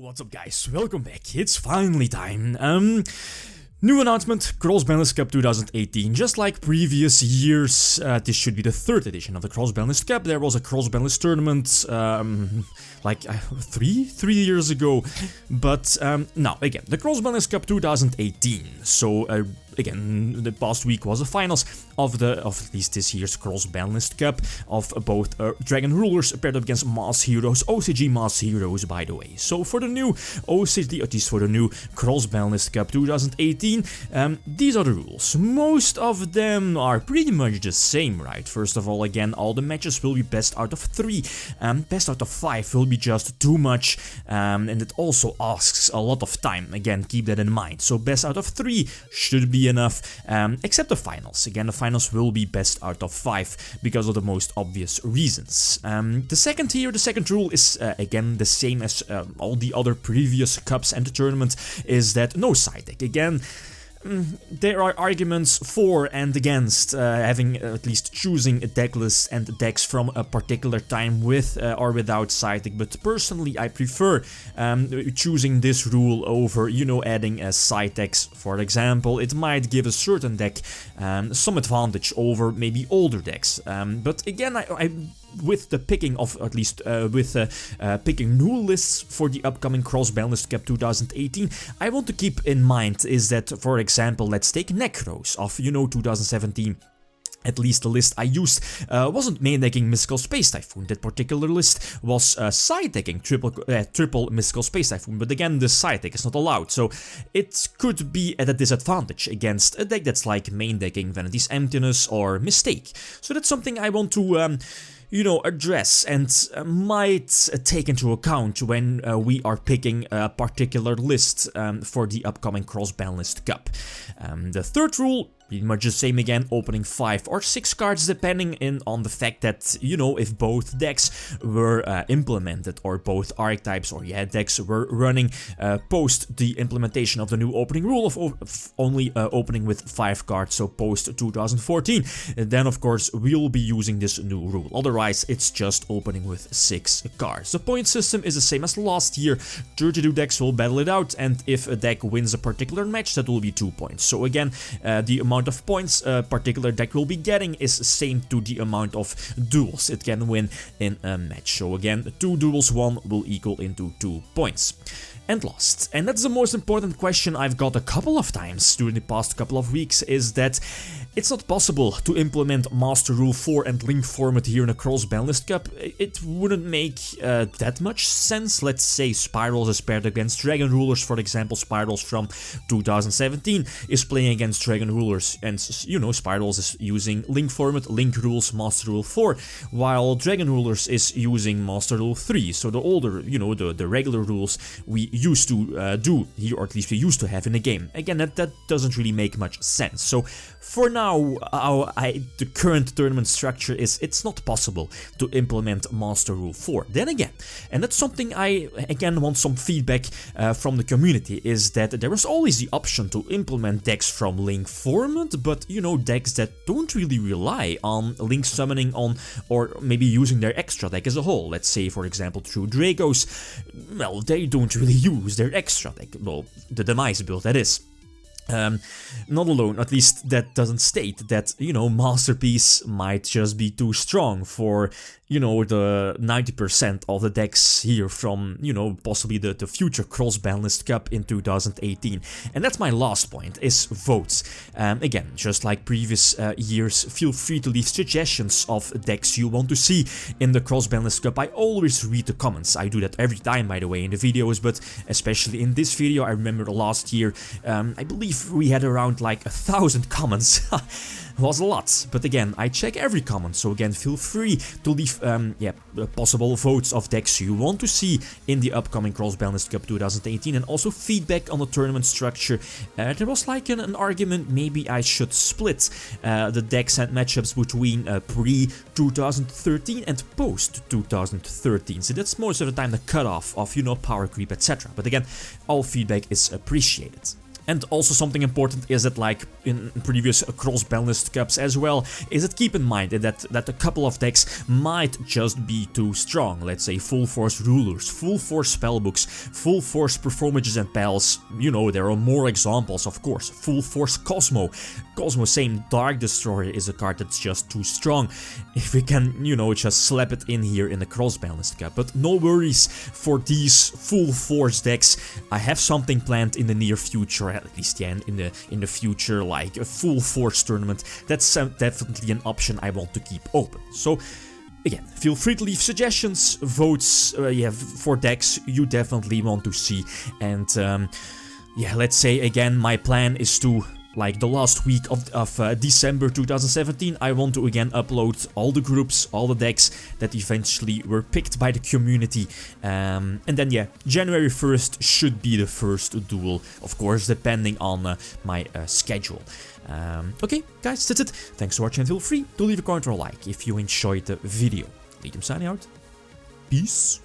What's up guys, welcome back, it's finally time. New announcement, Cross-Banlist Cup 2018. Just like previous years, this should be the third edition of the Cross-Banlist Cup. There was a Cross-Banlist tournament, like 3 years ago. But now, again, the Cross-Banlist Cup 2018. So, again, the past week was the finals of at least this year's Cross-Banlist Cup of both Dragon Rulers paired up against Mass Heroes, OCG Mass Heroes, by the way. So for the new OCG, at least for the new Cross-Banlist Cup 2018, these are the rules. Most of them are pretty much the same, right? First of all, again, all the matches will be best out of 3. Best out of 5 will be just too much, and it also asks a lot of time. Again, keep that in mind. So best out of 3 should be enough, except the finals. Again, the finals will be best out of 5 because of the most obvious reasons. The second rule is again the same as all the other previous cups and the tournament, is that no side deck. Again, there are arguments for and against having at least choosing a deck list and decks from a particular time with or without side deck, but personally I prefer choosing this rule over, you know, adding side decks. For example, it might give a certain deck some advantage over maybe older decks, but again, I with the picking of, at least picking new lists for the upcoming Cross-Banlist Cup 2018, I want to keep in mind is that, for example, let's take Necros of, you know, 2017. At least the list I used wasn't main decking Mystical Space Typhoon. That particular list was side decking triple Mystical Space Typhoon, but again, the side deck is not allowed, so it could be at a disadvantage against a deck that's like main decking Vanity's Emptiness or Mistake. So that's something I want to you know, address and might take into account when we are picking a particular list for the upcoming Cross-Banlist Cup. The third rule, pretty much the same again, opening 5 or 6 cards depending on the fact that, you know, if both decks were implemented or both archetypes or decks were running post the implementation of the new opening rule of only opening with 5 cards, so post 2014, then of course we'll be using this new rule. Otherwise it's just opening with 6 cards. The point system is the same as last year. 32 decks will battle it out, and if a deck wins a particular match, that will be 2 points. So again, the amount of points a particular deck will be getting is same to the amount of duels it can win in a match. So again, 2 duels won will equal into 2 points. And last, and that's the most important question I've got a couple of times during the past couple of weeks, is that it's not possible to implement Master Rule 4 and Link format here in a Cross-Banlist Cup. It wouldn't make that much sense. Let's say Spirals is paired against Dragon Rulers, for example. Spirals from 2017 is playing against Dragon Rulers, and, you know, Spirals is using Link format, Link rules Master Rule 4, while Dragon Rulers is using Master Rule 3. So the older, you know, the regular rules we used to do here, or at least we used to have in the game. Again, that doesn't really make much sense. So for now, the current tournament structure is it's not possible to implement Master Rule 4. Then again, and that's something I again want some feedback from the community, is that there is always the option to implement decks from Link format, but, you know, decks that don't really rely on Link summoning on, or maybe using their extra deck as a whole. Let's say, for example, True Dragos, well, they don't really use their extra deck, well, the Demise build, that is. Not alone, at least that doesn't state that, you know, Masterpiece might just be too strong for, you know, the 90% of the decks here from, you know, possibly the future Cross-Banlist Cup in 2018. And that's my last point, is votes. Again, just like previous years, feel free to leave suggestions of decks you want to see in the Cross-Banlist Cup. I always read the comments. I do that every time, by the way, in the videos, but especially in this video. I remember last year, I believe we had around like 1,000 comments. Was a lot, but again, I check every comment, so again, feel free to leave possible votes of decks you want to see in the upcoming Cross-Banlist Cup 2018, and also feedback on the tournament structure. There was like an argument, maybe I should split the decks and matchups between pre-2013 and post-2013, so that's most of the time the cutoff of, you know, power creep, etc. But again, all feedback is appreciated. And also something important is that, like, in previous Cross-Banlist Cups as well, is that keep in mind that a couple of decks might just be too strong. Let's say Full Force Rulers, Full Force Spellbooks, Full Force Performages and Pals. You know, there are more examples, of course. Full Force Cosmo. Cosmo, same, Dark Destroyer is a card that's just too strong. If we can, you know, just slap it in here in the Cross-Banlist Cup. But no worries for these Full Force decks. I have something planned in the near future, at least, yeah, in the future, like a Full Force tournament. That's definitely an option I want to keep open. So again, feel free to leave suggestions, votes, yeah, for decks you definitely want to see. And yeah, let's say again, my plan is to, like the last week of December 2017, I want to again upload all the groups, all the decks that eventually were picked by the community. And then yeah, January 1st should be the first duel, of course, depending on my schedule. Okay, guys, that's it. Thanks for watching and feel free to leave a comment or a like if you enjoyed the video. Lead signing out. Peace.